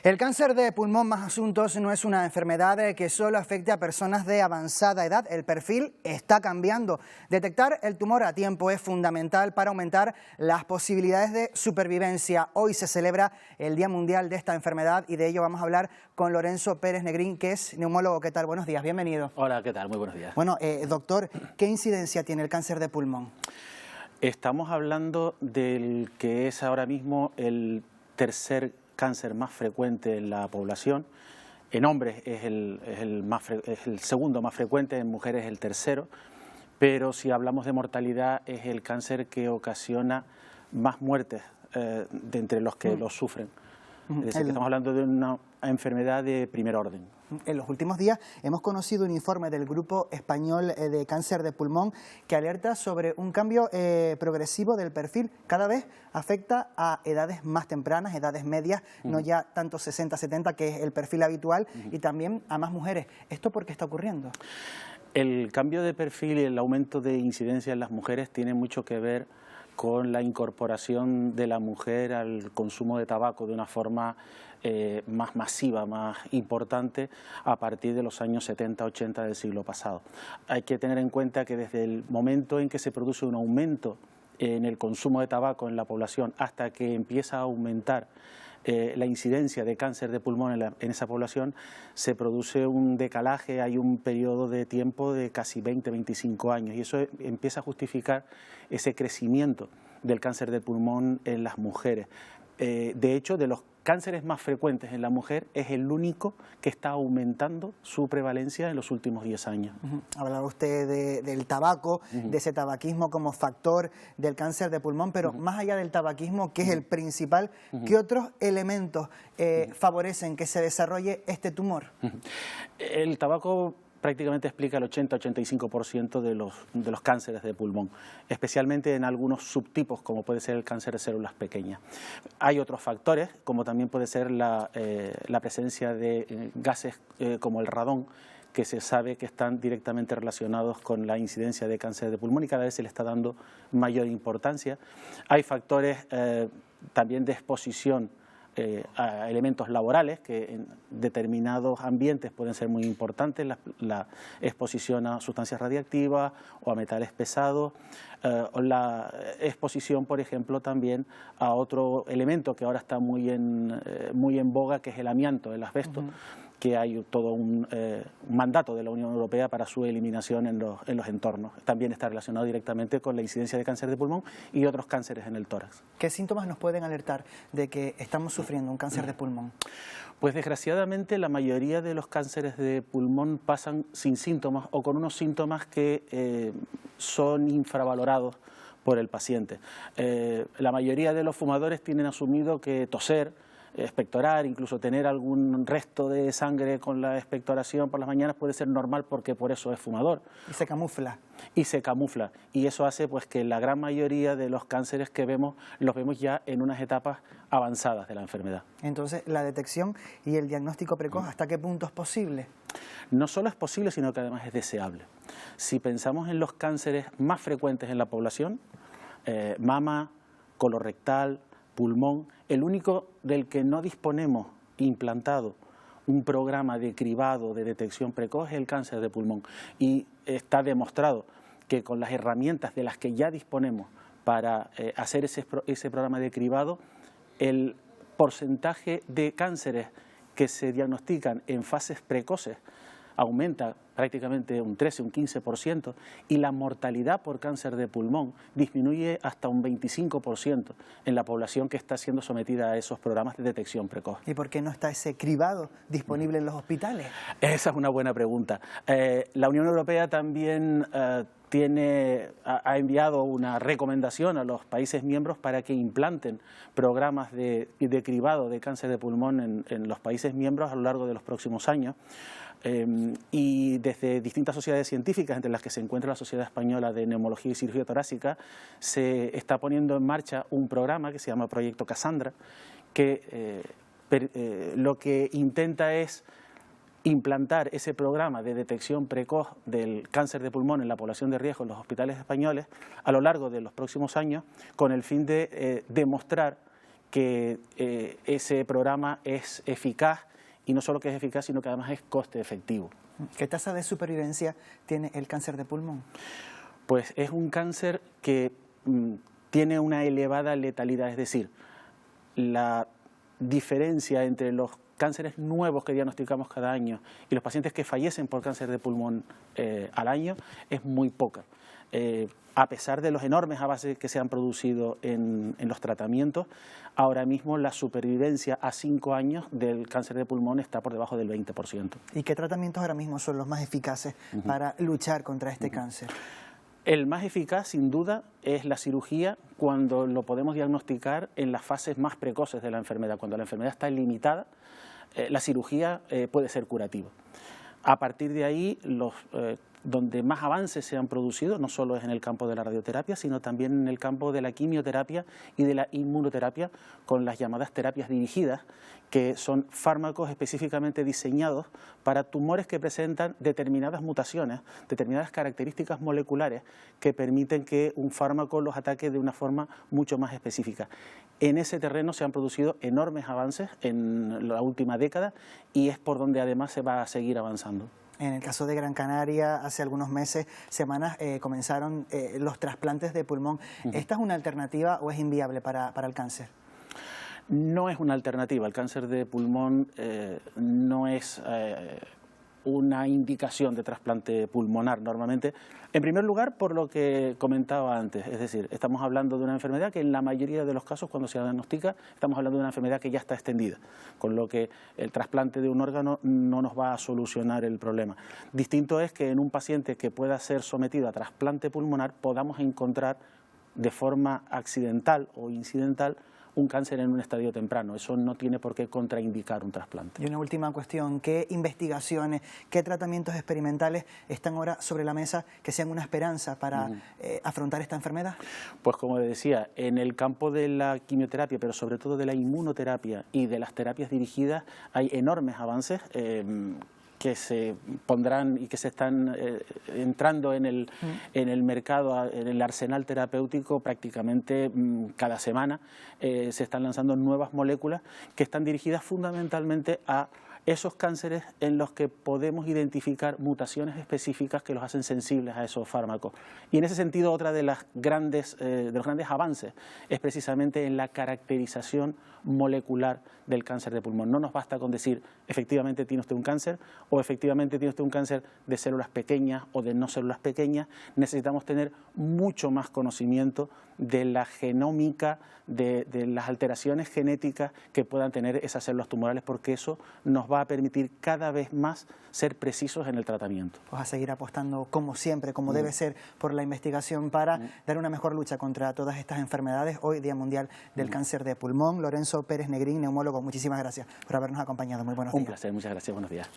El cáncer de pulmón, más asuntos, no es una enfermedad que solo afecte a personas de avanzada edad. El perfil está cambiando. Detectar el tumor a tiempo es fundamental para aumentar las posibilidades de supervivencia. Hoy se celebra el Día Mundial de esta enfermedad y de ello vamos a hablar con Lorenzo Pérez Negrín, que es neumólogo. ¿Qué tal? Buenos días, bienvenido. Hola, ¿qué tal? Muy buenos días. Bueno, doctor, ¿qué incidencia tiene el cáncer de pulmón? Estamos hablando del que es ahora mismo el tercer cáncer más frecuente en la población. En hombres es el segundo más frecuente, en mujeres el tercero, pero si hablamos de mortalidad es el cáncer que ocasiona más muertes de entre los que lo sufren. Es decir, que estamos hablando de una enfermedad de primer orden. En los últimos días hemos conocido un informe del Grupo Español de Cáncer de Pulmón que alerta sobre un cambio progresivo del perfil. Cada vez afecta a edades más tempranas, edades medias, no ya tanto 60, 70, que es el perfil habitual, y también a más mujeres. ¿Esto por qué está ocurriendo? El cambio de perfil y el aumento de incidencia en las mujeres tiene mucho que ver con la incorporación de la mujer al consumo de tabaco de una forma más masiva, más importante a partir de los años 70-80 del siglo pasado. Hay que tener en cuenta que desde el momento en que se produce un aumento en el consumo de tabaco en la población hasta que empieza a aumentar la incidencia de cáncer de pulmón en esa población, se produce un decalaje, hay un periodo de tiempo de casi 20-25 años y eso empieza a justificar ese crecimiento del cáncer de pulmón en las mujeres. De hecho, de los cánceres más frecuentes en la mujer es el único que está aumentando su prevalencia en los últimos 10 años. Hablaba usted del tabaco, de ese tabaquismo como factor del cáncer de pulmón, pero más allá del tabaquismo, que es el principal, ¿qué otros elementos favorecen que se desarrolle este tumor? El tabaco prácticamente explica el 80-85% de los cánceres de pulmón, especialmente en algunos subtipos, como puede ser el cáncer de células pequeñas. Hay otros factores, como también puede ser la presencia de gases como el radón, que se sabe que están directamente relacionados con la incidencia de cáncer de pulmón y cada vez se le está dando mayor importancia. Hay factores también de exposición a elementos laborales que en determinados ambientes pueden ser muy importantes, la exposición a sustancias radiactivas o a metales pesados, o la exposición, por ejemplo, también a otro elemento que ahora está muy en boga, que es el amianto, el asbesto, que hay todo un mandato de la Unión Europea para su eliminación en los entornos. También está relacionado directamente con la incidencia de cáncer de pulmón y otros cánceres en el tórax. ¿Qué síntomas nos pueden alertar de que estamos sufriendo un cáncer de pulmón? Pues desgraciadamente la mayoría de los cánceres de pulmón pasan sin síntomas o con unos síntomas que son infravalorados por el paciente. La mayoría de los fumadores tienen asumido que toser, expectorar, incluso tener algún resto de sangre con la expectoración por las mañanas puede ser normal porque por eso es fumador. Y se camufla. Y se camufla. Y eso hace pues que la gran mayoría de los cánceres que vemos, los vemos ya en unas etapas avanzadas de la enfermedad. Entonces, la detección y el diagnóstico precoz, ¿hasta qué punto es posible? No solo es posible, sino que además es deseable. Si pensamos en los cánceres más frecuentes en la población, mama, colorectal, pulmón, el único del que no disponemos implantado un programa de cribado de detección precoz es el cáncer de pulmón y está demostrado que con las herramientas de las que ya disponemos para hacer ese programa de cribado, el porcentaje de cánceres que se diagnostican en fases precoces aumenta prácticamente un 13, un 15% y la mortalidad por cáncer de pulmón disminuye hasta un 25% en la población que está siendo sometida a esos programas de detección precoz. ¿Y por qué no está ese cribado disponible en los hospitales? Esa es una buena pregunta. La Unión Europea también ha enviado una recomendación a los países miembros para que implanten programas de cribado de cáncer de pulmón en los países miembros a lo largo de los próximos años. Y desde distintas sociedades científicas, entre las que se encuentra la Sociedad Española de Neumología y Cirugía Torácica, se está poniendo en marcha un programa que se llama Proyecto Cassandra, que lo que intenta es implantar ese programa de detección precoz del cáncer de pulmón en la población de riesgo en los hospitales españoles a lo largo de los próximos años, con el fin de demostrar que ese programa es eficaz, y no solo que es eficaz, sino que además es coste efectivo. ¿Qué tasa de supervivencia tiene el cáncer de pulmón? Pues es un cáncer que tiene una elevada letalidad, es decir, la diferencia entre los cánceres nuevos que diagnosticamos cada año y los pacientes que fallecen por cáncer de pulmón al año es muy poca. A pesar de los enormes avances que se han producido en los tratamientos, ahora mismo la supervivencia a 5 años del cáncer de pulmón está por debajo del 20%. ¿Y qué tratamientos ahora mismo son los más eficaces para luchar contra este cáncer? El más eficaz, sin duda, es la cirugía cuando lo podemos diagnosticar en las fases más precoces de la enfermedad. Cuando la enfermedad está limitada, la cirugía puede ser curativa. A partir de ahí, donde más avances se han producido, no solo es en el campo de la radioterapia, sino también en el campo de la quimioterapia y de la inmunoterapia, con las llamadas terapias dirigidas, que son fármacos específicamente diseñados para tumores que presentan determinadas mutaciones, determinadas características moleculares que permiten que un fármaco los ataque de una forma mucho más específica. En ese terreno se han producido enormes avances en la última década y es por donde además se va a seguir avanzando. En el caso de Gran Canaria, hace algunos meses, semanas, comenzaron los trasplantes de pulmón. ¿Esta es una alternativa o es inviable para el cáncer? No es una alternativa. El cáncer de pulmón no es una indicación de trasplante pulmonar normalmente. En primer lugar, por lo que comentaba antes, es decir, estamos hablando de una enfermedad que en la mayoría de los casos, cuando se diagnostica, estamos hablando de una enfermedad que ya está extendida, con lo que el trasplante de un órgano no nos va a solucionar el problema. Distinto es que en un paciente que pueda ser sometido a trasplante pulmonar podamos encontrar de forma accidental o incidental un cáncer en un estadio temprano. Eso no tiene por qué contraindicar un trasplante. Y una última cuestión, ¿qué investigaciones, qué tratamientos experimentales están ahora sobre la mesa que sean una esperanza para afrontar esta enfermedad? Pues como decía, en el campo de la quimioterapia, pero sobre todo de la inmunoterapia y de las terapias dirigidas, hay enormes avances que se pondrán y que se están entrando en el mercado, en el arsenal terapéutico prácticamente cada semana. Se están lanzando nuevas moléculas que están dirigidas fundamentalmente a esos cánceres en los que podemos identificar mutaciones específicas que los hacen sensibles a esos fármacos. Y en ese sentido, otra de los grandes avances es precisamente en la caracterización molecular del cáncer de pulmón. No nos basta con decir, efectivamente tiene usted un cáncer, o efectivamente tiene usted un cáncer de células pequeñas o de no células pequeñas. Necesitamos tener mucho más conocimiento de la genómica, de las alteraciones genéticas que puedan tener esas células tumorales, porque eso nos va a permitir cada vez más ser precisos en el tratamiento. Pues a seguir apostando, como siempre, como debe ser, por la investigación para dar una mejor lucha contra todas estas enfermedades. Hoy, Día Mundial del Cáncer de Pulmón. Lorenzo Pérez Negrín, neumólogo, muchísimas gracias por habernos acompañado. Muy buenos días. Un placer, muchas gracias, buenos días.